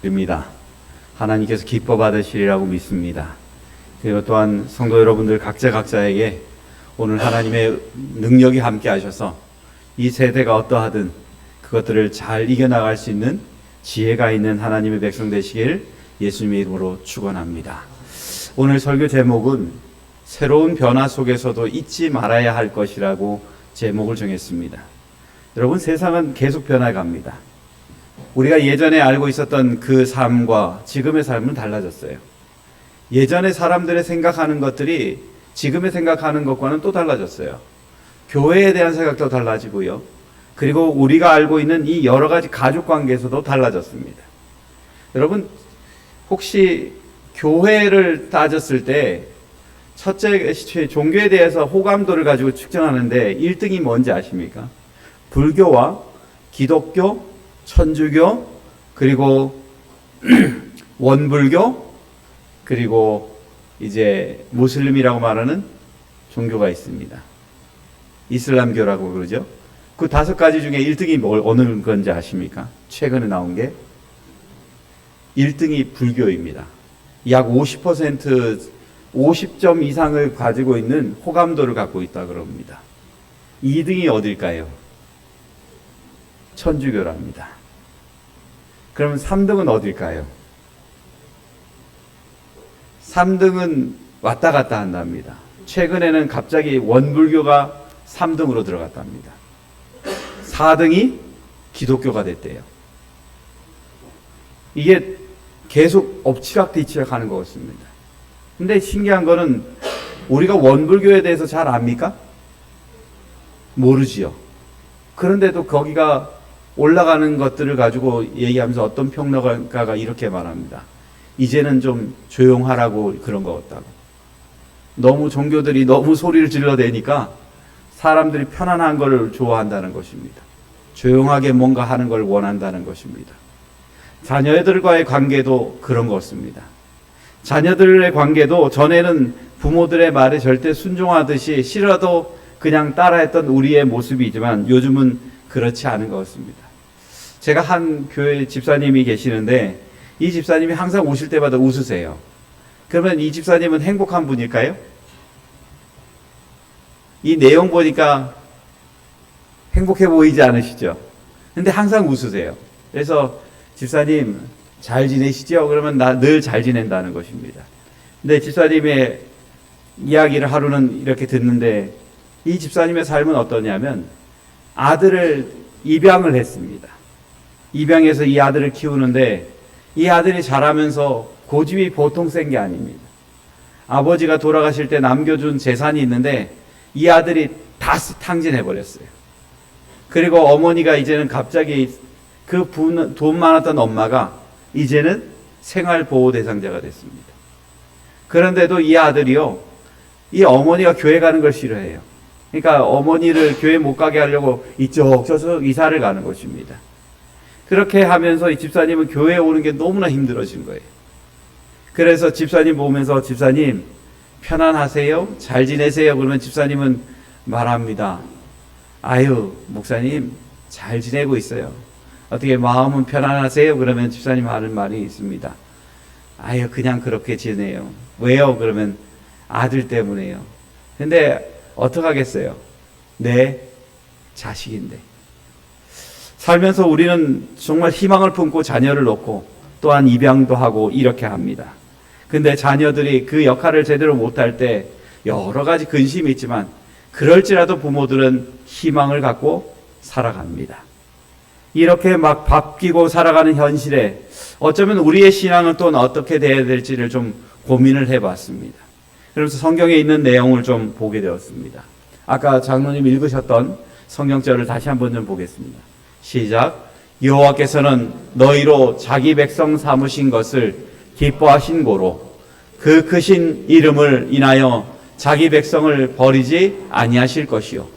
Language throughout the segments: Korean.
드립니다. 하나님께서 기뻐 받으시리라고 믿습니다. 그리고 또한 성도 여러분들 각자에게 오늘 하나님의 능력이 함께 하셔서 이 세대가 어떠하든 그것들을 잘 이겨나갈 수 있는 지혜가 있는 하나님의 백성 되시길 예수님의 이름으로 축원합니다. 오늘 설교 제목은 새로운 변화 속에서도 잊지 말아야 할 것이라고 제목을 정했습니다. 여러분, 세상은 계속 변해갑니다. 우리가 예전에 알고 있었던 그 삶과 지금의 삶은 달라졌어요. 예전에 사람들의 생각하는 것들이 지금의 생각하는 것과는 또 달라졌어요. 교회에 대한 생각도 달라지고요. 그리고 우리가 알고 있는 이 여러 가지 가족 관계에서도 달라졌습니다. 여러분, 혹시 교회를 따졌을 때 첫째, 종교에 대해서 호감도를 가지고 측정하는데 1등이 뭔지 아십니까? 불교와 기독교, 천주교, 그리고 원불교, 그리고 이제 무슬림이라고 말하는 종교가 있습니다. 이슬람교라고 그러죠. 그 5가지 중에 1등이 어느 건지 아십니까? 최근에 나온 게 1등이 불교입니다. 약 50점 이상을 가지고 있는 호감도를 갖고 있다 그럽니다. 2등이 어딜까요? 천주교랍니다. 그러면 3등은 어딜까요? 3등은 왔다 갔다 한답니다. 최근에는 갑자기 원불교가 3등으로 들어갔답니다. 4등이 기독교가 됐대요. 이게 계속 엎치락뒤치락 하는 것 같습니다. 근데 신기한 거는 우리가 원불교에 대해서 잘 압니까? 모르지요. 그런데도 거기가 올라가는 것들을 가지고 얘기하면서 어떤 평론가가 이렇게 말합니다. 이제는 좀 조용하라고 그런 것 같다고. 너무 종교들이 너무 소리를 질러대니까 사람들이 편안한 걸 좋아한다는 것입니다. 조용하게 뭔가 하는 걸 원한다는 것입니다. 자녀들과의 관계도 그런 것 같습니다. 자녀들의 관계도 전에는 부모들의 말에 절대 순종하듯이 싫어도 그냥 따라했던 우리의 모습이지만 요즘은 그렇지 않은 것 같습니다. 제가 한 교회 집사님이 계시는데 이 집사님이 항상 오실 때마다 웃으세요. 그러면 이 집사님은 행복한 분일까요? 이 내용 보니까 행복해 보이지 않으시죠? 근데 항상 웃으세요. 그래서 집사님 잘 지내시죠? 그러면 나 늘 잘 지낸다는 것입니다. 근데 집사님의 이야기를 하루는 이렇게 듣는데 이 집사님의 삶은 어떠냐면 아들을 입양을 했습니다. 입양해서 이 아들을 키우는데 이 아들이 자라면서 고집이 보통 센 게 아닙니다. 아버지가 돌아가실 때 남겨준 재산이 있는데 이 아들이 다 탕진해버렸어요. 그리고 어머니가 이제는 갑자기 그 돈 많았던 엄마가 이제는 생활보호 대상자가 됐습니다. 그런데도 이 아들이요, 이 어머니가 교회 가는 걸 싫어해요. 그러니까 어머니를 교회 못 가게 하려고 이쪽 저쪽 이사를 가는 것입니다. 그렇게 하면서 이 집사님은 교회에 오는 게 너무나 힘들어진 거예요. 그래서 집사님 보면서 집사님 편안하세요? 잘 지내세요? 그러면 집사님은 말합니다. 아유, 목사님 잘 지내고 있어요. 어떻게 마음은 편안하세요? 그러면 집사님 하는 말이 있습니다. 아유, 그냥 그렇게 지내요. 왜요? 그러면 아들 때문에요. 근데 어떡하겠어요? 내 자식인데. 살면서 우리는 정말 희망을 품고 자녀를 놓고 또한 입양도 하고 이렇게 합니다. 근데 자녀들이 그 역할을 제대로 못할 때 여러 가지 근심이 있지만 그럴지라도 부모들은 희망을 갖고 살아갑니다. 이렇게 막 바뀌고 살아가는 현실에 어쩌면 우리의 신앙은 또 어떻게 돼야 될지를 좀 고민을 해봤습니다. 그래서 성경에 있는 내용을 좀 보게 되었습니다. 아까 장로님 읽으셨던 성경절을 다시 한번 좀 보겠습니다. 시작. 여호와께서는 너희로 자기 백성 삼으신 것을 기뻐하신 고로 그 크신 이름을 인하여 자기 백성을 버리지 아니하실 것이요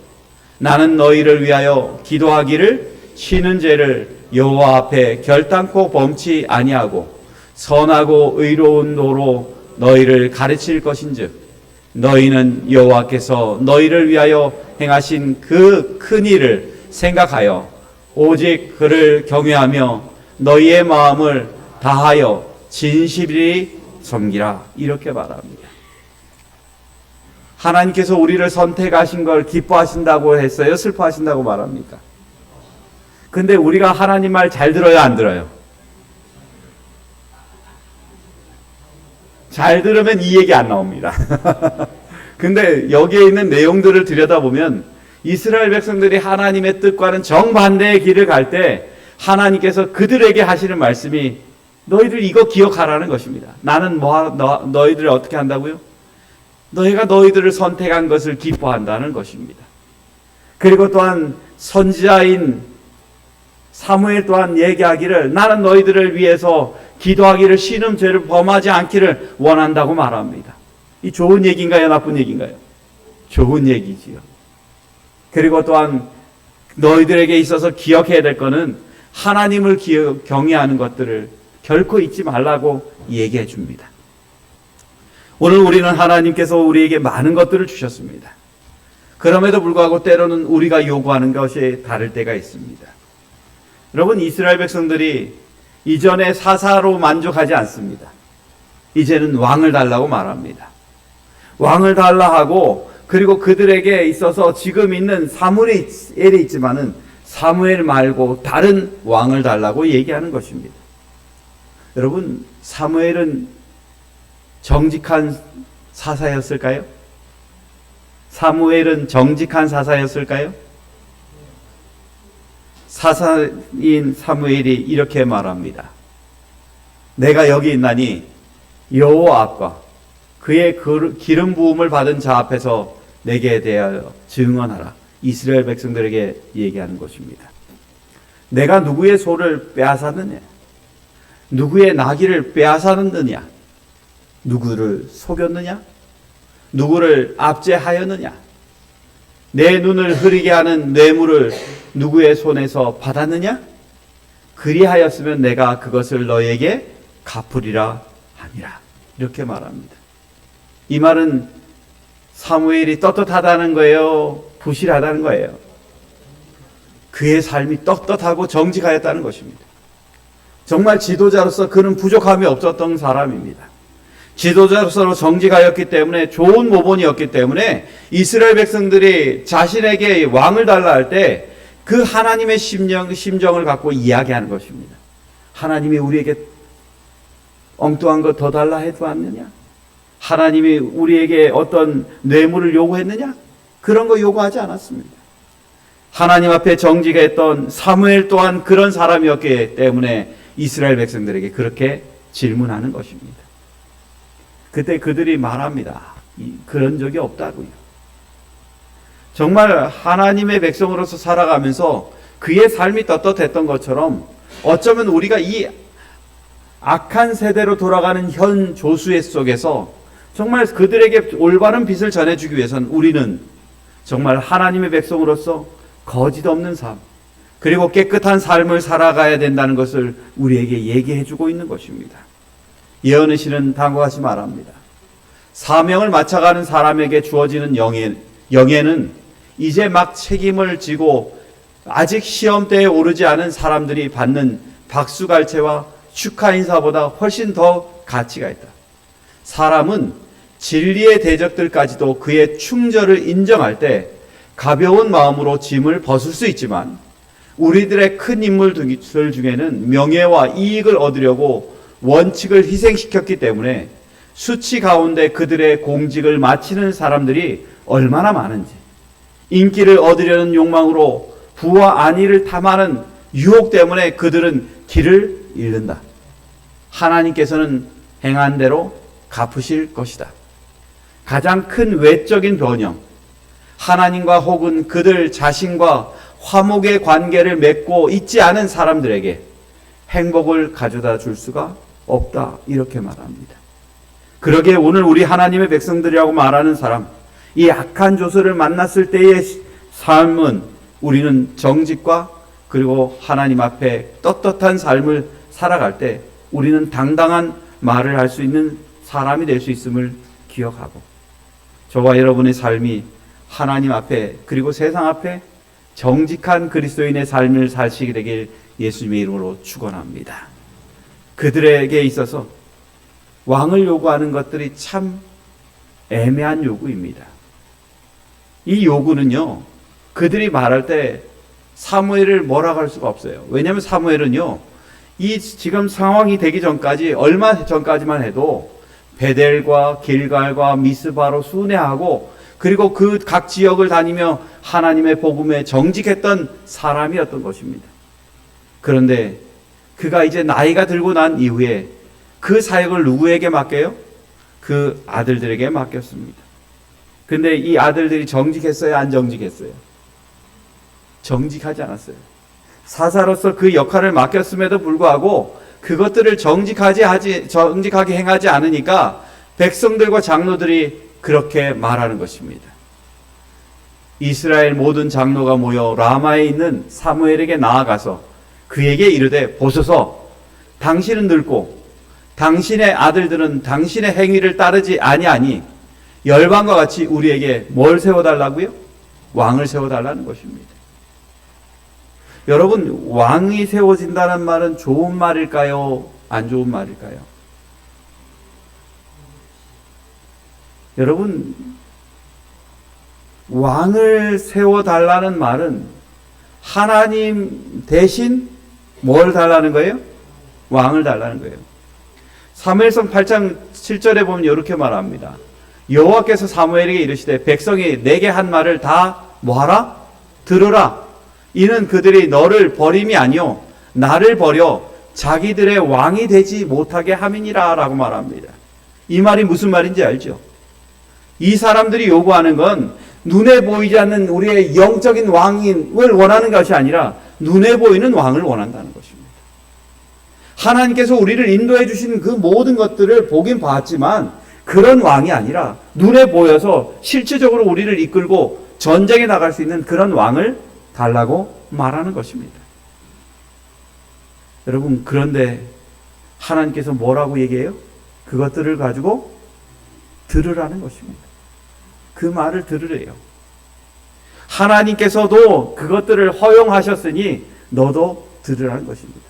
나는 너희를 위하여 기도하기를 쉬는 죄를 여호와 앞에 결단코 범치 아니하고 선하고 의로운 도로 너희를 가르칠 것인즉 너희는 여호와께서 너희를 위하여 행하신 그 큰 일을 생각하여 오직 그를 경외하며 너희의 마음을 다하여 진실이 섬기라. 이렇게 말합니다. 하나님께서 우리를 선택하신 걸 기뻐하신다고 했어요? 슬퍼하신다고 말합니까? 근데 우리가 하나님 말 잘 들어요, 안 들어요? 잘 들으면 이 얘기 안 나옵니다. 근데 여기에 있는 내용들을 들여다보면 이스라엘 백성들이 하나님의 뜻과는 정반대의 길을 갈 때 하나님께서 그들에게 하시는 말씀이 너희들 이거 기억하라는 것입니다. 나는 너희들을 어떻게 한다고요? 너희가 너희들을 선택한 것을 기뻐한다는 것입니다. 그리고 또한 선지자인 사무엘 또한 얘기하기를 나는 너희들을 위해서 기도하기를 신음죄를 범하지 않기를 원한다고 말합니다. 이 좋은 얘기인가요? 나쁜 얘기인가요? 좋은 얘기지요. 그리고 또한 너희들에게 있어서 기억해야 될 것은 하나님을 경외하는 것들을 결코 잊지 말라고 얘기해 줍니다. 오늘 우리는 하나님께서 우리에게 많은 것들을 주셨습니다. 그럼에도 불구하고 때로는 우리가 요구하는 것이 다를 때가 있습니다. 여러분, 이스라엘 백성들이 이전에 사사로 만족하지 않습니다. 이제는 왕을 달라고 말합니다. 왕을 달라 하고 그리고 그들에게 있어서 지금 있는 사무엘이 있지만은 사무엘 말고 다른 왕을 달라고 얘기하는 것입니다. 여러분, 사무엘은 정직한 사사였을까요? 사무엘은 정직한 사사였을까요? 사사인 사무엘이 이렇게 말합니다. 내가 여기 있나니 여호와 앞과 그의 기름 부음을 받은 자 앞에서 내게 대하여 증언하라. 이스라엘 백성들에게 얘기하는 것입니다. 내가 누구의 소를 빼앗았느냐? 누구의 나귀를 빼앗았느냐? 누구를 속였느냐? 누구를 압제하였느냐? 내 눈을 흐리게 하는 뇌물을 누구의 손에서 받았느냐? 그리하였으면 내가 그것을 너에게 갚으리라 하니라. 이렇게 말합니다. 이 말은 사무엘이 떳떳하다는 거예요? 부실하다는 거예요? 그의 삶이 떳떳하고 정직하였다는 것입니다. 정말 지도자로서 그는 부족함이 없었던 사람입니다. 지도자로서 정직하였기 때문에 좋은 모본이었기 때문에 이스라엘 백성들이 자신에게 왕을 달라 할 때 그 하나님의 심정을 갖고 이야기하는 것입니다. 하나님이 우리에게 엉뚱한 거 더 달라 해도 않느냐? 하나님이 우리에게 어떤 뇌물을 요구했느냐? 그런 거 요구하지 않았습니다. 하나님 앞에 정직했던 사무엘 또한 그런 사람이었기 때문에 이스라엘 백성들에게 그렇게 질문하는 것입니다. 그때 그들이 말합니다. 그런 적이 없다고요. 정말 하나님의 백성으로서 살아가면서 그의 삶이 떳떳했던 것처럼 어쩌면 우리가 이 악한 세대로 돌아가는 현 조수의 속에서 정말 그들에게 올바른 빛을 전해주기 위해서는 우리는 정말 하나님의 백성으로서 거짓 없는 삶 그리고 깨끗한 삶을 살아가야 된다는 것을 우리에게 얘기해주고 있는 것입니다. 예언의 시는 다음과 같이 말합니다. 사명을 맞춰가는 사람에게 주어지는 영예는 이제 막 책임을 지고 아직 시험대에 오르지 않은 사람들이 받는 박수갈채와 축하 인사보다 훨씬 더 가치가 있다. 사람은 진리의 대적들까지도 그의 충절을 인정할 때 가벼운 마음으로 짐을 벗을 수 있지만 우리들의 큰 인물들 중에는 명예와 이익을 얻으려고 원칙을 희생시켰기 때문에 수치 가운데 그들의 공직을 마치는 사람들이 얼마나 많은지, 인기를 얻으려는 욕망으로 부와 안위를 탐하는 유혹 때문에 그들은 길을 잃는다. 하나님께서는 행한 대로 갚으실 것이다. 가장 큰 외적인 변형, 하나님과 혹은 그들 자신과 화목의 관계를 맺고 있지 않은 사람들에게 행복을 가져다 줄 수가 없다. 이렇게 말합니다. 그러기에 오늘 우리 하나님의 백성들이라고 말하는 사람, 이 악한 조수를 만났을 때의 삶은 우리는 정직과 그리고 하나님 앞에 떳떳한 삶을 살아갈 때 우리는 당당한 말을 할 수 있는 사람이 될 수 있음을 기억하고 저와 여러분의 삶이 하나님 앞에 그리고 세상 앞에 정직한 그리스도인의 삶을 사시게 되길 예수님의 이름으로 축원합니다. 그들에게 있어서 왕을 요구하는 것들이 참 애매한 요구입니다. 이 요구는요, 그들이 말할 때 사무엘을 뭐라고 할 수가 없어요. 왜냐하면 사무엘은요, 이 지금 상황이 되기 전까지, 얼마 전까지만 해도 베델과 길갈과 미스바로 순회하고, 그리고 그 각 지역을 다니며 하나님의 복음에 정직했던 사람이었던 것입니다. 그런데 그가 이제 나이가 들고 난 이후에 그 사역을 누구에게 맡겨요? 그 아들들에게 맡겼습니다. 근데 이 아들들이 정직했어요? 안 정직했어요? 정직하지 않았어요. 사사로서 그 역할을 맡겼음에도 불구하고 그것들을 정직하게 행하지 않으니까 백성들과 장로들이 그렇게 말하는 것입니다. 이스라엘 모든 장로가 모여 라마에 있는 사무엘에게 나아가서 그에게 이르되, 보소서, 당신은 늙고 당신의 아들들은 당신의 행위를 따르지 아니하니 열방과 같이 우리에게 뭘 세워달라고요? 왕을 세워달라는 것입니다. 여러분, 왕이 세워진다는 말은 좋은 말일까요? 안 좋은 말일까요? 여러분, 왕을 세워달라는 말은 하나님 대신 뭘 달라는 거예요? 왕을 달라는 거예요. 사무엘상 8장 7절에 보면 이렇게 말합니다. 여호와께서 사무엘에게 이르시되, 백성이 내게 한 말을 다 뭐하라? 들으라. 이는 그들이 너를 버림이 아니요 나를 버려 자기들의 왕이 되지 못하게 함이니라 라고 말합니다. 이 말이 무슨 말인지 알죠? 이 사람들이 요구하는 건 눈에 보이지 않는 우리의 영적인 왕을 원하는 것이 아니라 눈에 보이는 왕을 원한다는 것입니다. 하나님께서 우리를 인도해 주신 그 모든 것들을 보긴 봤지만 그런 왕이 아니라 눈에 보여서 실질적으로 우리를 이끌고 전쟁에 나갈 수 있는 그런 왕을 달라고 말하는 것입니다. 여러분, 그런데 하나님께서 뭐라고 얘기해요? 그것들을 가지고 들으라는 것입니다. 그 말을 들으래요. 하나님께서도 그것들을 허용하셨으니 너도 들으라는 것입니다.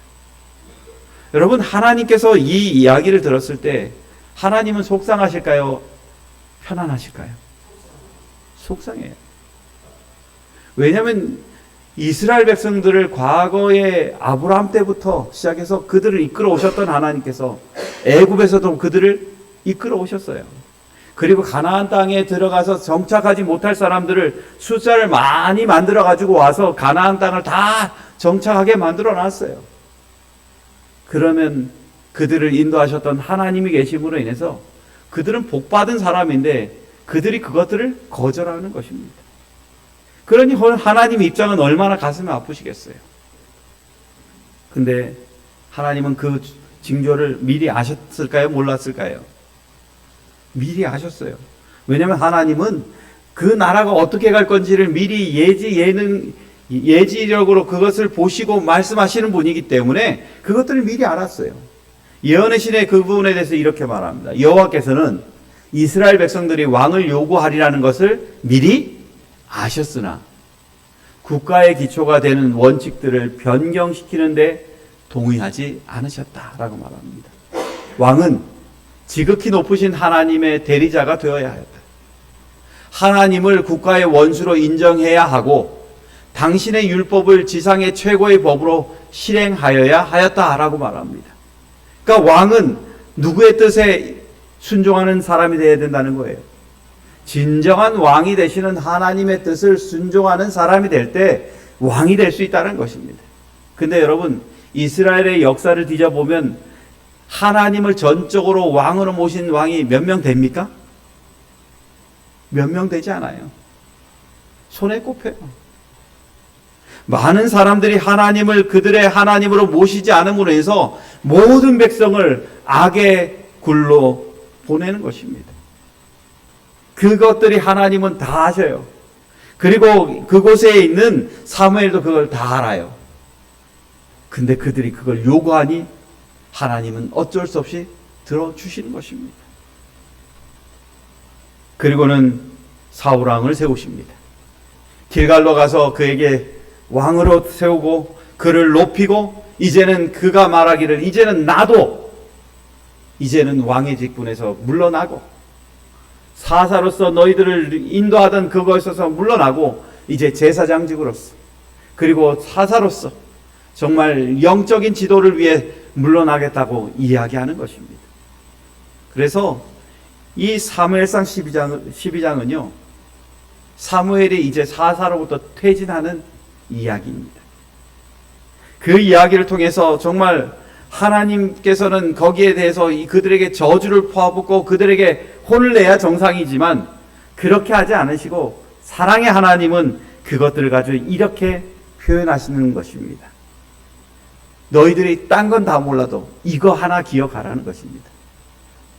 여러분, 하나님께서 이 이야기를 들었을 때 하나님은 속상하실까요? 편안하실까요? 속상해요. 왜냐하면 이스라엘 백성들을 과거에 아브라함 때부터 시작해서 그들을 이끌어 오셨던 하나님께서 애굽에서도 그들을 이끌어 오셨어요. 그리고 가나안 땅에 들어가서 정착하지 못할 사람들을 숫자를 많이 만들어 가지고 와서 가나안 땅을 다 정착하게 만들어 놨어요. 그러면 그들을 인도하셨던 하나님이 계심으로 인해서 그들은 복받은 사람인데 그들이 그것들을 거절하는 것입니다. 그러니 하나님 입장은 얼마나 가슴이 아프시겠어요. 근데 하나님은 그 징조를 미리 아셨을까요? 몰랐을까요? 미리 아셨어요. 왜냐하면 하나님은 그 나라가 어떻게 갈 건지를 미리 예지력으로 그것을 보시고 말씀하시는 분이기 때문에 그것들을 미리 알았어요. 예언의 신의 그 부분에 대해서 이렇게 말합니다. 여호와께서는 이스라엘 백성들이 왕을 요구하리라는 것을 미리 아셨으나 국가의 기초가 되는 원칙들을 변경시키는데 동의하지 않으셨다라고 말합니다. 왕은 지극히 높으신 하나님의 대리자가 되어야 하였다. 하나님을 국가의 원수로 인정해야 하고 당신의 율법을 지상의 최고의 법으로 실행하여야 하였다라고 말합니다. 그러니까 왕은 누구의 뜻에 순종하는 사람이 되어야 된다는 거예요. 진정한 왕이 되시는 하나님의 뜻을 순종하는 사람이 될 때 왕이 될 수 있다는 것입니다. 근데 여러분, 이스라엘의 역사를 뒤져보면 하나님을 전적으로 왕으로 모신 왕이 몇 명 됩니까? 몇 명 되지 않아요. 손에 꼽혀요. 많은 사람들이 하나님을 그들의 하나님으로 모시지 않음으로 해서 모든 백성을 악의 굴로 보내는 것입니다. 그것들이 하나님은 다 아셔요. 그리고 그곳에 있는 사무엘도 그걸 다 알아요. 근데 그들이 그걸 요구하니 하나님은 어쩔 수 없이 들어주시는 것입니다. 그리고는 사울 왕을 세우십니다. 길갈로 가서 그에게 왕으로 세우고 그를 높이고 이제는 그가 말하기를 이제는 나도 이제는 왕의 직분에서 물러나고 사사로서 너희들을 인도하던 그것에서 물러나고 이제 제사장직으로서 그리고 사사로서 정말 영적인 지도를 위해 물러나겠다고 이야기하는 것입니다. 그래서 이 사무엘상 12장은요 사무엘이 이제 사사로부터 퇴진하는 이야기입니다. 그 이야기를 통해서 정말 하나님께서는 거기에 대해서 그들에게 저주를 퍼붓고 그들에게 혼을 내야 정상이지만 그렇게 하지 않으시고 사랑의 하나님은 그것들을 가지고 이렇게 표현하시는 것입니다. 너희들이 딴 건 다 몰라도 이거 하나 기억하라는 것입니다.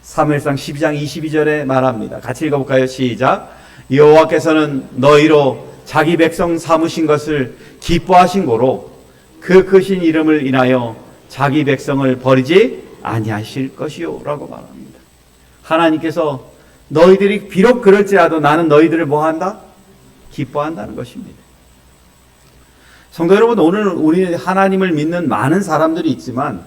사무엘상 12장 22절에 말합니다. 같이 읽어볼까요? 시작. 여호와께서는 너희로 자기 백성 삼으신 것을 기뻐하신 고로 그 크신 이름을 인하여 자기 백성을 버리지 아니하실 것이요 라고 말합니다. 하나님께서 너희들이 비록 그럴지라도 나는 너희들을 뭐한다? 기뻐한다는 것입니다. 성도 여러분, 오늘 우리 하나님을 믿는 많은 사람들이 있지만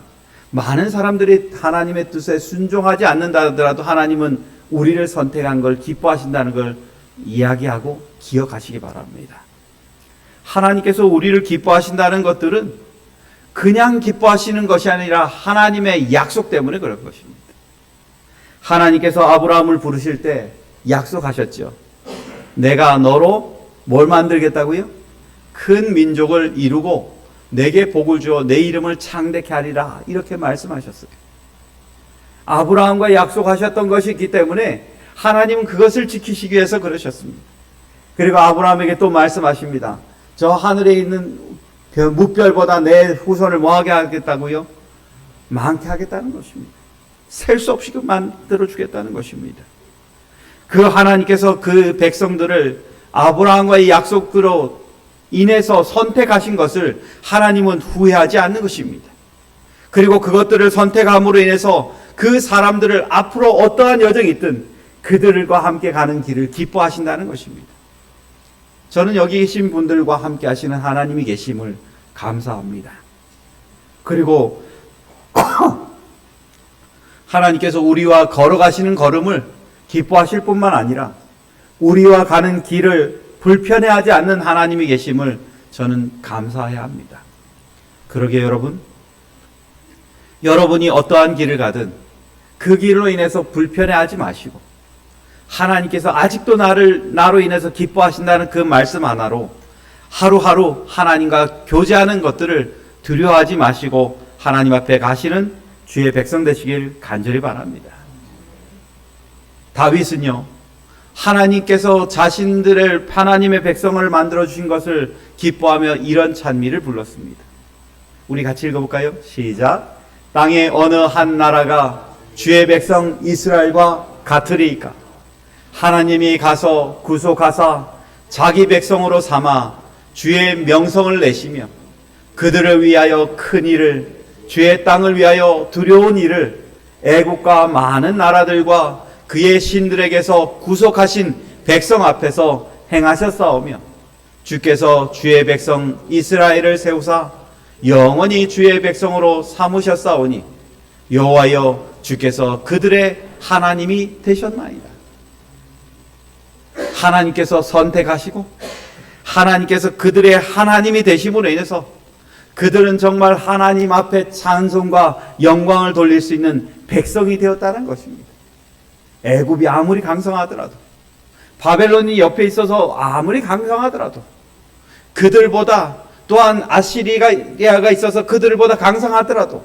많은 사람들이 하나님의 뜻에 순종하지 않는다 하더라도 하나님은 우리를 선택한 걸 기뻐하신다는 걸 이야기하고 기억하시기 바랍니다. 하나님께서 우리를 기뻐하신다는 것들은 그냥 기뻐하시는 것이 아니라 하나님의 약속 때문에 그럴 것입니다. 하나님께서 아브라함을 부르실 때 약속하셨죠. 내가 너로 뭘 만들겠다고요? 큰 민족을 이루고 내게 복을 주어 내 이름을 창대케 하리라 이렇게 말씀하셨어요. 아브라함과 약속하셨던 것이 있기 때문에 하나님은 그것을 지키시기 위해서 그러셨습니다. 그리고 아브라함에게 또 말씀하십니다. 저 하늘에 있는 무별보다 내 후손을 뭐하게 하겠다고요? 많게 하겠다는 것입니다. 셀 수 없이 만들어 주겠다는 것입니다. 그 하나님께서 그 백성들을 아브라함과의 약속으로 인해서 선택하신 것을 하나님은 후회하지 않는 것입니다. 그리고 그것들을 선택함으로 인해서 그 사람들을 앞으로 어떠한 여정이 있든 그들과 함께 가는 길을 기뻐하신다는 것입니다. 저는 여기 계신 분들과 함께 하시는 하나님이 계심을 감사합니다. 그리고 하나님께서 우리와 걸어가시는 걸음을 기뻐하실 뿐만 아니라 우리와 가는 길을 불편해하지 않는 하나님이 계심을 저는 감사해야 합니다. 그러게 여러분이 어떠한 길을 가든 그 길로 인해서 불편해하지 마시고 하나님께서 아직도 나로 인해서 기뻐하신다는 그 말씀 하나로 하루하루 하나님과 교제하는 것들을 두려워하지 마시고 하나님 앞에 가시는 주의 백성 되시길 간절히 바랍니다. 다윗은요, 하나님께서 자신들의 하나님의 백성을 만들어 주신 것을 기뻐하며 이런 찬미를 불렀습니다. 우리 같이 읽어볼까요? 시작. 땅의 어느 한 나라가 주의 백성 이스라엘과 같으리이까? 하나님이 가서 구속하사 자기 백성으로 삼아 주의 명성을 내시며 그들을 위하여 큰 일을 주의 땅을 위하여 두려운 일을 애국과 많은 나라들과 그의 신들에게서 구속하신 백성 앞에서 행하셨사오며 주께서 주의 백성 이스라엘을 세우사 영원히 주의 백성으로 삼으셨사오니 여호와여 주께서 그들의 하나님이 되셨나이다. 하나님께서 선택하시고 하나님께서 그들의 하나님이 되심으로 인해서 그들은 정말 하나님 앞에 찬송과 영광을 돌릴 수 있는 백성이 되었다는 것입니다. 애굽이 아무리 강성하더라도 바벨론이 옆에 있어서 아무리 강성하더라도 그들보다 또한 아시리아가 있어서 그들보다 강성하더라도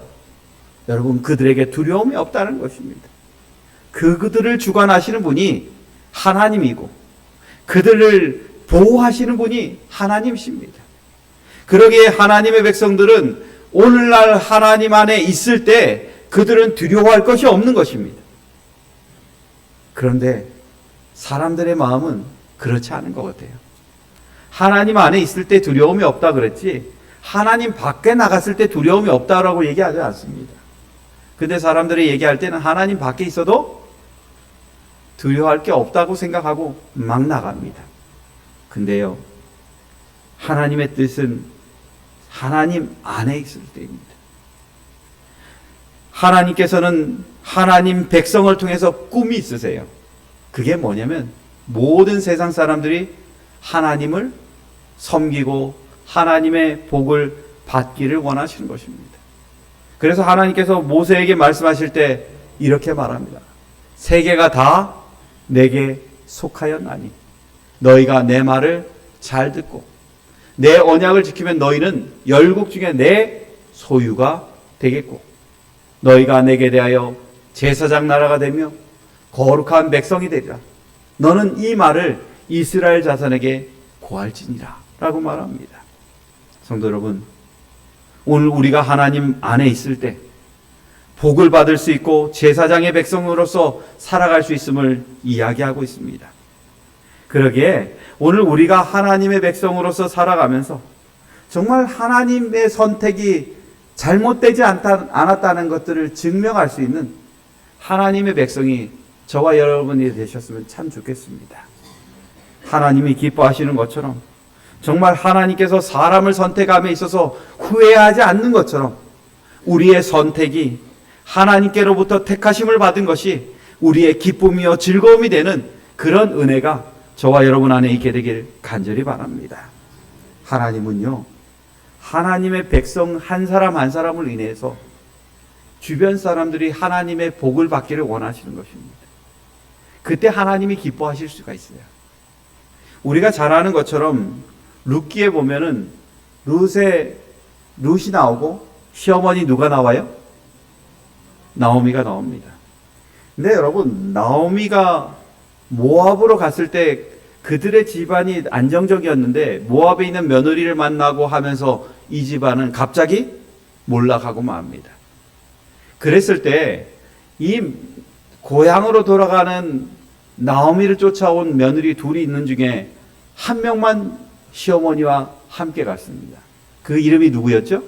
여러분 그들에게 두려움이 없다는 것입니다. 그들을 주관하시는 분이 하나님이고 그들을 보호하시는 분이 하나님이십니다. 그러기에 하나님의 백성들은 오늘날 하나님 안에 있을 때 그들은 두려워할 것이 없는 것입니다. 그런데 사람들의 마음은 그렇지 않은 것 같아요. 하나님 안에 있을 때 두려움이 없다 그랬지 하나님 밖에 나갔을 때 두려움이 없다라고 얘기하지 않습니다. 근데 사람들이 얘기할 때는 하나님 밖에 있어도 두려워할 게 없다고 생각하고 막 나갑니다. 근데요, 하나님의 뜻은 하나님 안에 있을 때입니다. 하나님께서는 하나님 백성을 통해서 꿈이 있으세요. 그게 뭐냐면 모든 세상 사람들이 하나님을 섬기고 하나님의 복을 받기를 원하시는 것입니다. 그래서 하나님께서 모세에게 말씀하실 때 이렇게 말합니다. 세계가 다 내게 속하였나니 너희가 내 말을 잘 듣고 내 언약을 지키면 너희는 열국 중에 내 소유가 되겠고 너희가 내게 대하여 제사장 나라가 되며 거룩한 백성이 되리라. 너는 이 말을 이스라엘 자손에게 고할지니라 라고 말합니다. 성도 여러분, 오늘 우리가 하나님 안에 있을 때 복을 받을 수 있고 제사장의 백성으로서 살아갈 수 있음을 이야기하고 있습니다. 그러기에 오늘 우리가 하나님의 백성으로서 살아가면서 정말 하나님의 선택이 잘못되지 않았다는 것들을 증명할 수 있는 하나님의 백성이 저와 여러분이 되셨으면 참 좋겠습니다. 하나님이 기뻐하시는 것처럼 정말 하나님께서 사람을 선택함에 있어서 후회하지 않는 것처럼 우리의 선택이 하나님께로부터 택하심을 받은 것이 우리의 기쁨이요 즐거움이 되는 그런 은혜가 저와 여러분 안에 있게 되길 간절히 바랍니다. 하나님은요, 하나님의 백성 한 사람 한 사람을 인해서 주변 사람들이 하나님의 복을 받기를 원하시는 것입니다. 그때 하나님이 기뻐하실 수가 있어요. 우리가 잘 아는 것처럼 룻기에 보면은 룻이 나오고 시어머니 누가 나와요? 나오미가 나옵니다. 근데 여러분, 나오미가 모압으로 갔을 때 그들의 집안이 안정적이었는데 모압에 있는 며느리를 만나고 하면서 이 집안은 갑자기 몰락하고 맙니다. 그랬을 때 이 고향으로 돌아가는 나오미를 쫓아온 며느리 둘이 있는 중에 한 명만 시어머니와 함께 갔습니다. 그 이름이 누구였죠?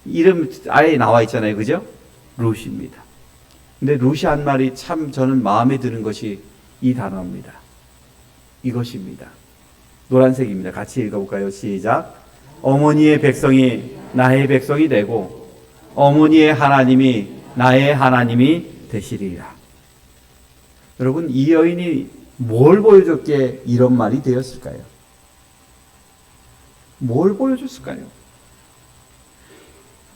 이름 아예 나와 있잖아요. 그죠? 룻입니다. 근데 룻이 한 말이 참 저는 마음에 드는 것이 이 단어입니다. 이것입니다. 노란색입니다. 같이 읽어볼까요? 시작. 어머니의 백성이 나의 백성이 되고 어머니의 하나님이 나의 하나님이 되시리라. 여러분, 이 여인이 뭘 보여줬기에 이런 말이 되었을까요? 뭘 보여줬을까요?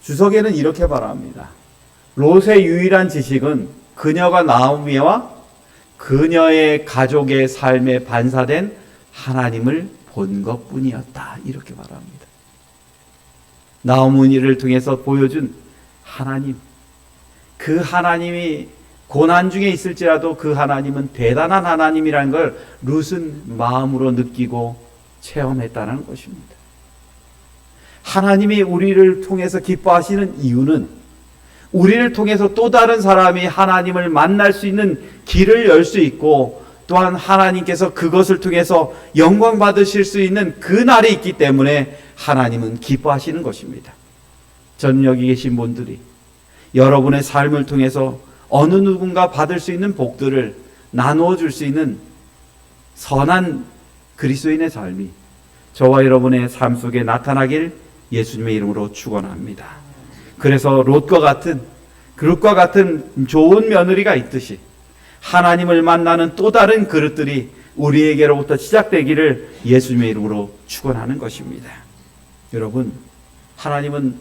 주석에는 이렇게 말합니다. 롯의 유일한 지식은 그녀가 나오미와 그녀의 가족의 삶에 반사된 하나님을 본 것뿐이었다. 이렇게 말합니다. 나오미를 통해서 보여준 하나님, 그 하나님이 고난 중에 있을지라도 그 하나님은 대단한 하나님이라는 걸 룻은 마음으로 느끼고 체험했다는 것입니다. 하나님이 우리를 통해서 기뻐하시는 이유는 우리를 통해서 또 다른 사람이 하나님을 만날 수 있는 길을 열 수 있고 또한 하나님께서 그것을 통해서 영광 받으실 수 있는 그 날이 있기 때문에 하나님은 기뻐하시는 것입니다. 저는 여기 계신 분들이 여러분의 삶을 통해서 어느 누군가 받을 수 있는 복들을 나누어 줄 수 있는 선한 그리스도인의 삶이 저와 여러분의 삶 속에 나타나길 예수님의 이름으로 축원합니다. 그래서 롯과 같은 좋은 며느리가 있듯이 하나님을 만나는 또 다른 그릇들이 우리에게로부터 시작되기를 예수님의 이름으로 축원하는 것입니다. 여러분, 하나님은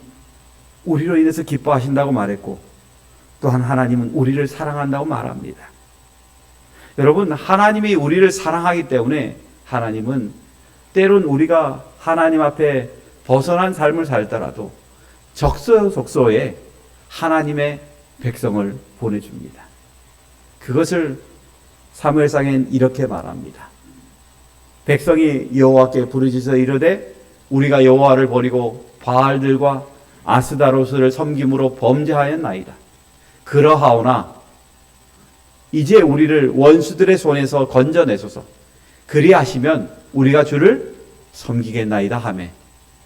우리로 인해서 기뻐하신다고 말했고 또한 하나님은 우리를 사랑한다고 말합니다. 여러분, 하나님이 우리를 사랑하기 때문에 하나님은 때론 우리가 하나님 앞에 벗어난 삶을 살더라도 적소적소에 하나님의 백성을 보내줍니다. 그것을 사무엘상엔 이렇게 말합니다. 백성이 여호와께 부르짖어 이르되 우리가 여호와를 버리고 바알들과 아스다로스를 섬김으로 범죄하였나이다. 그러하오나 이제 우리를 원수들의 손에서 건져내소서. 그리하시면 우리가 주를 섬기겠나이다 하매.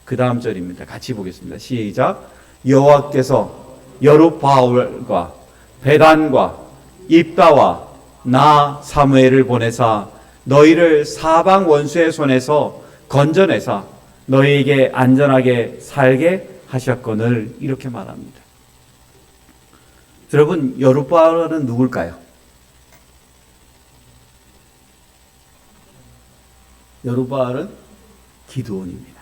그 다음 절입니다. 같이 보겠습니다. 시작. 여호와께서 여룹바알과 베단과 입다와 나 사무엘을 보내사 너희를 사방 원수의 손에서 건져내사 너희에게 안전하게 살게 하셨거늘. 이렇게 말합니다. 여러분, 여룹바알은 누굴까요? 여룹바알은 기드온입니다.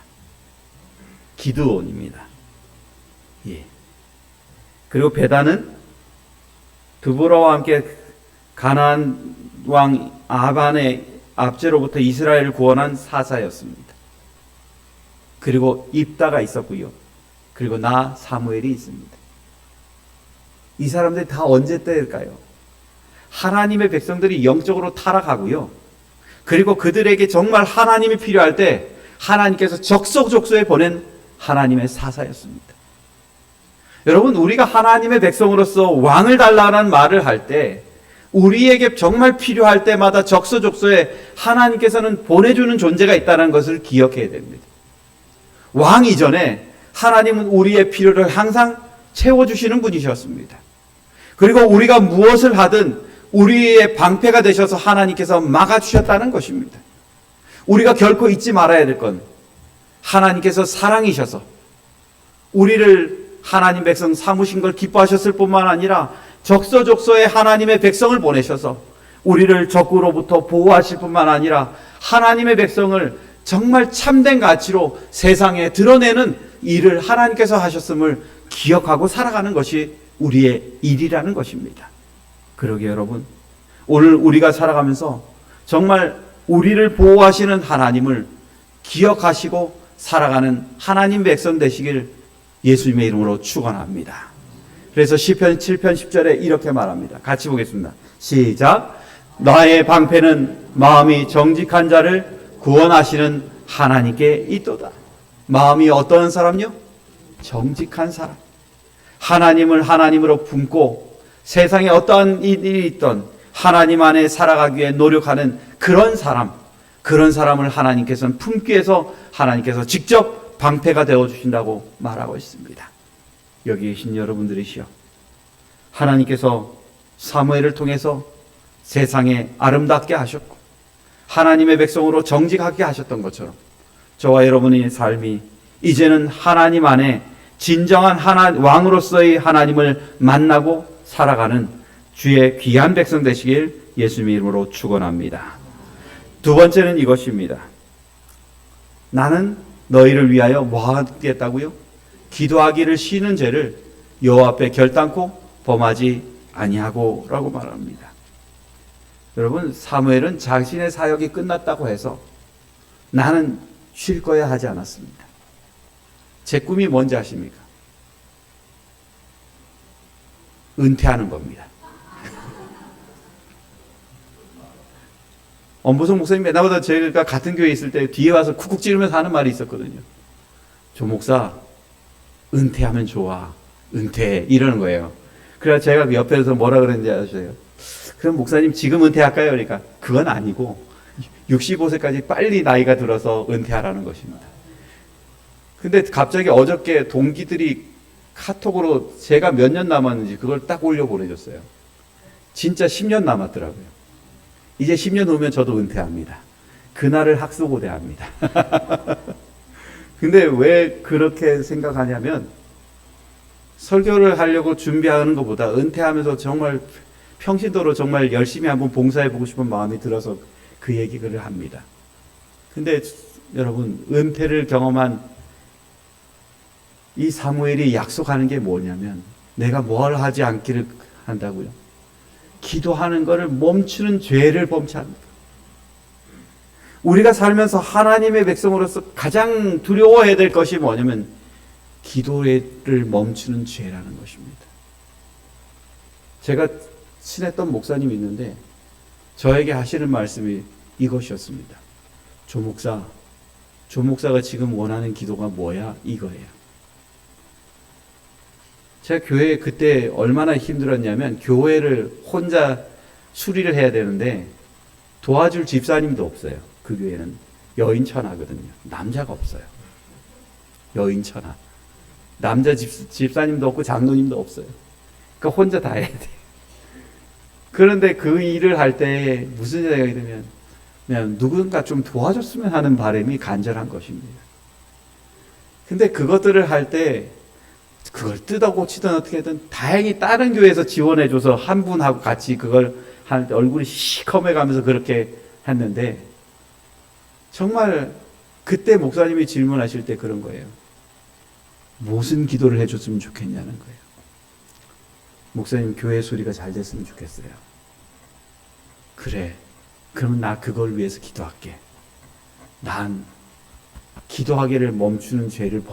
기드온입니다. 예. 그리고 베다는 드보라와 함께 가나안 왕 아반의 압제로부터 이스라엘을 구원한 사사였습니다. 그리고 입다가 있었고요. 그리고 나 사무엘이 있습니다. 이 사람들이 다 언제 때일까요? 하나님의 백성들이 영적으로 타락하고요. 그리고 그들에게 정말 하나님이 필요할 때 하나님께서 적석적소에 보낸 하나님의 사사였습니다. 여러분, 우리가 하나님의 백성으로서 왕을 달라는 말을 할 때 우리에게 정말 필요할 때마다 적서적소에 하나님께서는 보내주는 존재가 있다는 것을 기억해야 됩니다. 왕 이전에 하나님은 우리의 필요를 항상 채워주시는 분이셨습니다. 그리고 우리가 무엇을 하든 우리의 방패가 되셔서 하나님께서 막아주셨다는 것입니다. 우리가 결코 잊지 말아야 될 건 하나님께서 사랑이셔서 우리를 하나님 백성 삼으신 걸 기뻐하셨을 뿐만 아니라 적서적소에 하나님의 백성을 보내셔서 우리를 적으로부터 보호하실 뿐만 아니라 하나님의 백성을 정말 참된 가치로 세상에 드러내는 일을 하나님께서 하셨음을 기억하고 살아가는 것이 우리의 일이라는 것입니다. 그러게 여러분, 오늘 우리가 살아가면서 정말 우리를 보호하시는 하나님을 기억하시고 살아가는 하나님 백성 되시길 예수님의 이름으로 축원합니다. 그래서 시편 7편 10절에 이렇게 말합니다. 같이 보겠습니다. 시작. 나의 방패는 마음이 정직한 자를 구원하시는 하나님께 있도다. 마음이 어떤 사람요? 정직한 사람. 하나님을 하나님으로 품고 세상에 어떠한 일이 있던 하나님 안에 살아가기 위해 노력하는 그런 사람을 하나님께서는 품기 위해서 하나님께서 직접 방패가 되어주신다고 말하고 있습니다. 여기 계신 여러분들이시여, 하나님께서 사무엘을 통해서 세상에 아름답게 하셨고 하나님의 백성으로 정직하게 하셨던 것처럼 저와 여러분의 삶이 이제는 하나님 안에 진정한 왕으로서의 하나님을 만나고 살아가는 주의 귀한 백성 되시길 예수님의 이름으로 축원합니다. 두 번째는 이것입니다. 나는 너희를 위하여 뭐 하겠다고요? 기도하기를 쉬는 죄를 여호와 앞에 결단코 범하지 아니하고 라고 말합니다. 여러분, 사무엘은 자신의 사역이 끝났다고 해서 나는 쉴 거야 하지 않았습니다. 제 꿈이 뭔지 아십니까? 은퇴하는 겁니다. 엄보성 목사님 나보다 제가 같은 교회에 있을 때 뒤에 와서 쿡쿡 찌르면서 하는 말이 있었거든요. 조 목사, 은퇴하면 좋아. 은퇴. 이러는 거예요. 그래서 제가 그 옆에서 뭐라 그랬는지 아세요? 그럼 목사님 지금 은퇴할까요? 그러니까 그건 아니고 65세까지 빨리 나이가 들어서 은퇴하라는 것입니다. 근데 갑자기 어저께 동기들이 카톡으로 제가 몇 년 남았는지 그걸 딱 올려 보내줬어요. 진짜 10년 남았더라고요. 이제 10년 후면 저도 은퇴합니다. 그날을 학수고대합니다. 근데 왜 그렇게 생각하냐면 설교를 하려고 준비하는 것보다 은퇴하면서 정말 평신도로 정말 열심히 한번 봉사해보고 싶은 마음이 들어서 그 얘기를 합니다. 근데 여러분, 은퇴를 경험한 이 사무엘이 약속하는 게 뭐냐면 내가 뭘 하지 않기를 한다고요? 기도하는 것을 멈추는 죄를 범치 않는다. 우리가 살면서 하나님의 백성으로서 가장 두려워해야 될 것이 뭐냐면 기도를 멈추는 죄라는 것입니다. 제가 친했던 목사님이 있는데 저에게 하시는 말씀이 이것이었습니다. 조 목사가 지금 원하는 기도가 뭐야? 이거예요. 제가 교회에 그때 얼마나 힘들었냐면 교회를 혼자 수리를 해야 되는데 도와줄 집사님도 없어요. 그 교회는 여인천하거든요. 남자가 없어요. 여인천하. 남자 집사님도 없고 장로님도 없어요. 그러니까 혼자 다 해야 돼. 그런데 그 일을 할 때 무슨 생각이 들면 그냥 누군가 좀 도와줬으면 하는 바람이 간절한 것입니다. 근데 그것들을 할 때 그걸 뜯어고치든 어떻게든 다행히 다른 교회에서 지원해줘서 한 분하고 같이 그걸 한 얼굴이 시커매가면서 그렇게 했는데, 정말 그때 목사님이 질문하실 때 그런 거예요. 무슨 기도를 해줬으면 좋겠냐는 거예요. 목사님, 교회 소리가 잘 됐으면 좋겠어요. 그래, 그러면 나 그걸 위해서 기도할게. 난 기도하기를 멈추는 죄를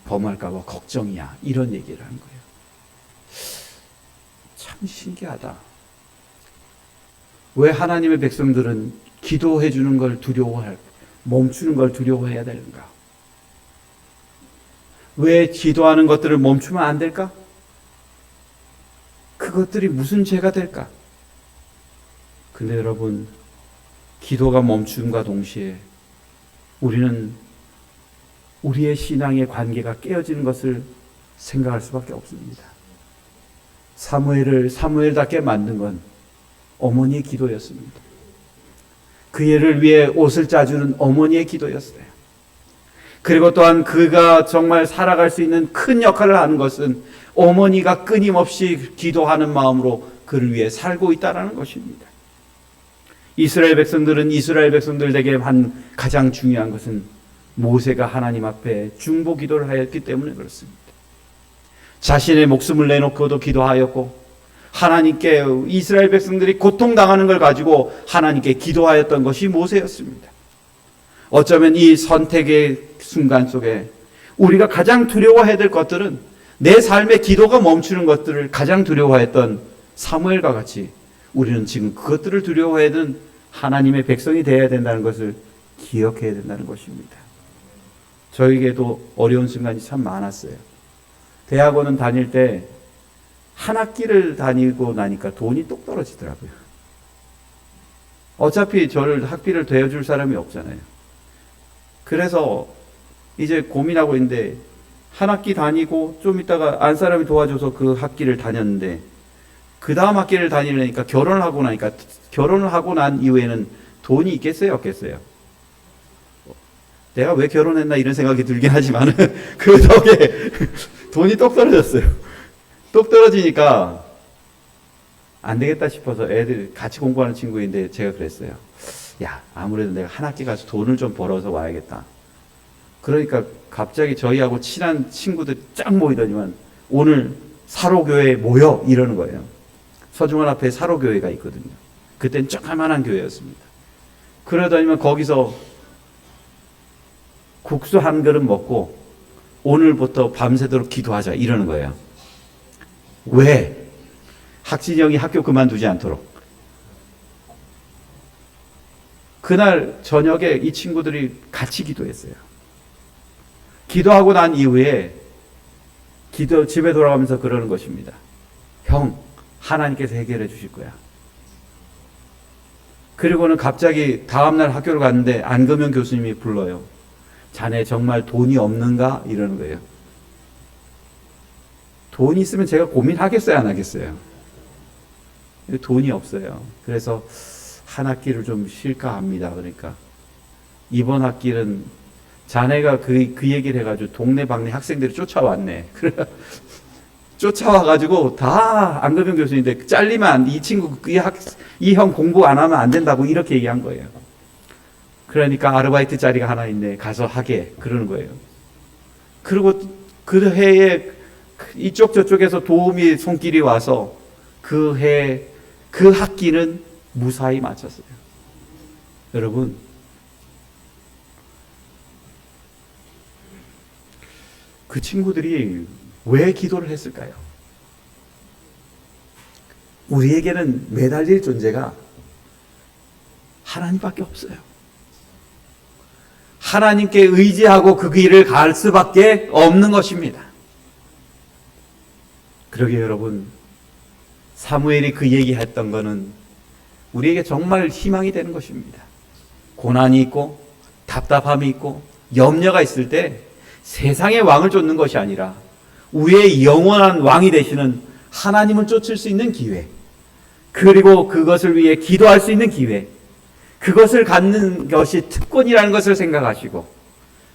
범할까 봐 걱정이야. 이런 얘기를 한 거예요. 참 신기하다. 왜 하나님의 백성들은 기도해 주는 걸 멈추는 걸 두려워해야 되는가? 왜 기도하는 것들을 멈추면 안 될까? 그것들이 무슨 죄가 될까? 근데 여러분, 기도가 멈춤과 동시에 우리는 우리의 신앙의 관계가 깨어지는 것을 생각할 수밖에 없습니다. 사무엘답게 만든 건 어머니의 기도였습니다. 그 애를 위해 옷을 짜주는 어머니의 기도였어요. 그리고 또한 그가 정말 살아갈 수 있는 큰 역할을 하는 것은 어머니가 끊임없이 기도하는 마음으로 그를 위해 살고 있다는 것입니다. 이스라엘 백성들에게 한 가장 중요한 것은 모세가 하나님 앞에 중보 기도를 하였기 때문에 그렇습니다. 자신의 목숨을 내놓고도 기도하였고, 하나님께 이스라엘 백성들이 고통당하는 걸 가지고 하나님께 기도하였던 것이 모세였습니다. 어쩌면 이 선택의 순간 속에 우리가 가장 두려워해야 될 것들은, 내 삶의 기도가 멈추는 것들을 가장 두려워했던 사무엘과 같이 우리는 지금 그것들을 두려워해야 되는 하나님의 백성이 되어야 된다는 것을 기억해야 된다는 것입니다. 저에게도 어려운 순간이 참 많았어요. 대학원은 다닐 때 한 학기를 다니고 나니까 돈이 똑 떨어지더라고요. 어차피 저를 학비를 대어줄 사람이 없잖아요. 그래서 이제 고민하고 있는데, 한 학기 다니고 좀 있다가 안 사람이 도와줘서 그 학기를 다녔는데, 그 다음 학기를 다니려니까 결혼을 하고 난 이후에는 돈이 있겠어요, 없겠어요? 내가 왜 결혼했나 이런 생각이 들긴 하지만 그 덕에 돈이 똑 떨어졌어요. 똑 떨어지니까 안 되겠다 싶어서 애들 같이 공부하는 친구인데 제가 그랬어요. 야, 아무래도 내가 한 학기 가서 돈을 좀 벌어서 와야겠다. 그러니까 갑자기 저희하고 친한 친구들 쫙 모이더니만 오늘 사로교회에 모여 이러는 거예요. 서중원 앞에 사로교회가 있거든요. 그땐 조그만한 교회였습니다. 그러더니만 거기서 국수 한 그릇 먹고 오늘부터 밤새도록 기도하자 이러는 거예요. 왜? 학진이 형이 학교 그만두지 않도록. 그날 저녁에 이 친구들이 같이 기도했어요. 기도하고 난 이후에 집에 돌아가면서 그러는 것입니다. 형, 하나님께서 해결해 주실 거야. 그리고는 갑자기 다음날 학교를 갔는데 안금영 교수님이 불러요. 자네 정말 돈이 없는가? 이러는 거예요. 돈이 있으면 제가 고민하겠어요, 안 하겠어요? 돈이 없어요. 그래서 한 학기를 좀 쉴까 합니다. 그러니까 이번 학기는 자네가 그 얘기를 해가지고 동네방네 학생들이 쫓아왔네. 그래 쫓아와가지고 다 안금영 교수인데 잘리면 이 친구 이 형 공부 안 하면 안 된다고 이렇게 얘기한 거예요. 그러니까 아르바이트 자리가 하나 있네. 가서 하게 그러는 거예요. 그리고 그 해에 이쪽 저쪽에서 도우미 손길이 와서 그 학기는 무사히 마쳤어요. 여러분, 그 친구들이 왜 기도를 했을까요? 우리에게는 매달릴 존재가 하나님밖에 없어요. 하나님께 의지하고 그 길을 갈 수밖에 없는 것입니다. 그러게 여러분, 사무엘이 그 얘기했던 거는 우리에게 정말 희망이 되는 것입니다. 고난이 있고 답답함이 있고 염려가 있을 때 세상의 왕을 쫓는 것이 아니라 우리의 영원한 왕이 되시는 하나님을 쫓을 수 있는 기회, 그리고 그것을 위해 기도할 수 있는 기회, 그것을 갖는 것이 특권이라는 것을 생각하시고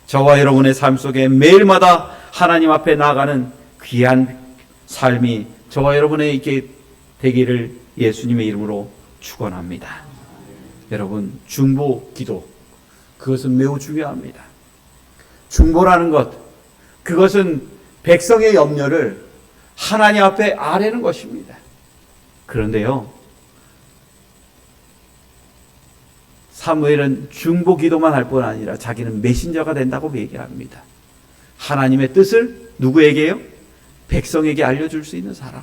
저와 여러분의 삶 속에 매일마다 하나님 앞에 나아가는 귀한 삶이 저와 여러분의 있게 되기를 예수님의 이름으로 축원합니다. 여러분, 중보 기도, 그것은 매우 중요합니다. 중보라는 것, 그것은 백성의 염려를 하나님 앞에 아뢰는 것입니다. 그런데요, 사무엘은 중보 기도만 할 뿐 아니라 자기는 메신저가 된다고 얘기합니다. 하나님의 뜻을 누구에게요? 백성에게 알려줄 수 있는 사람.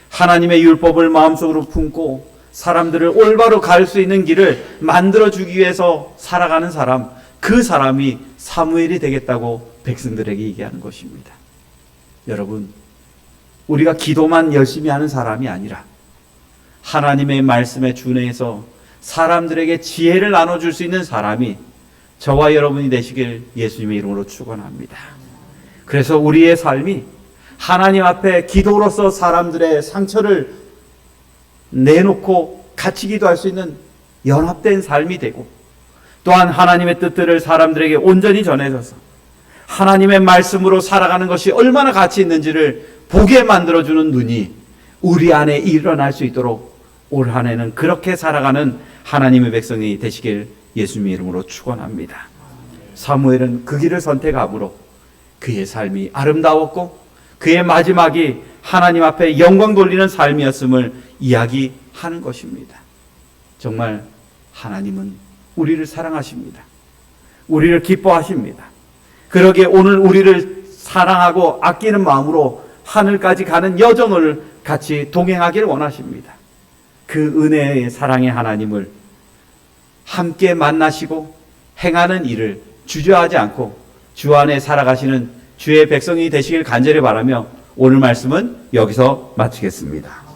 하나님의 율법을 마음속으로 품고 사람들을 올바로 갈 수 있는 길을 만들어주기 위해서 살아가는 사람, 그 사람이 사무엘이 되겠다고 백성들에게 얘기하는 것입니다. 여러분, 우리가 기도만 열심히 하는 사람이 아니라 하나님의 말씀에 준해서 사람들에게 지혜를 나눠줄 수 있는 사람이 저와 여러분이 되시길 예수님의 이름으로 축원합니다. 그래서 우리의 삶이 하나님 앞에 기도로서 사람들의 상처를 내놓고 같이 기도할 수 있는 연합된 삶이 되고, 또한 하나님의 뜻들을 사람들에게 온전히 전해져서 하나님의 말씀으로 살아가는 것이 얼마나 가치 있는지를 보게 만들어주는 눈이 우리 안에 일어날 수 있도록 올 한 해는 그렇게 살아가는 하나님의 백성이 되시길 예수님의 이름으로 축원합니다. 사무엘은 그 길을 선택함으로 그의 삶이 아름다웠고 그의 마지막이 하나님 앞에 영광 돌리는 삶이었음을 이야기하는 것입니다. 정말 하나님은 우리를 사랑하십니다. 우리를 기뻐하십니다. 그러기에 오늘 우리를 사랑하고 아끼는 마음으로 하늘까지 가는 여정을 같이 동행하길 원하십니다. 그 은혜의 사랑의 하나님을 함께 만나시고 행하는 일을 주저하지 않고 주 안에 살아가시는 주의 백성이 되시길 간절히 바라며 오늘 말씀은 여기서 마치겠습니다.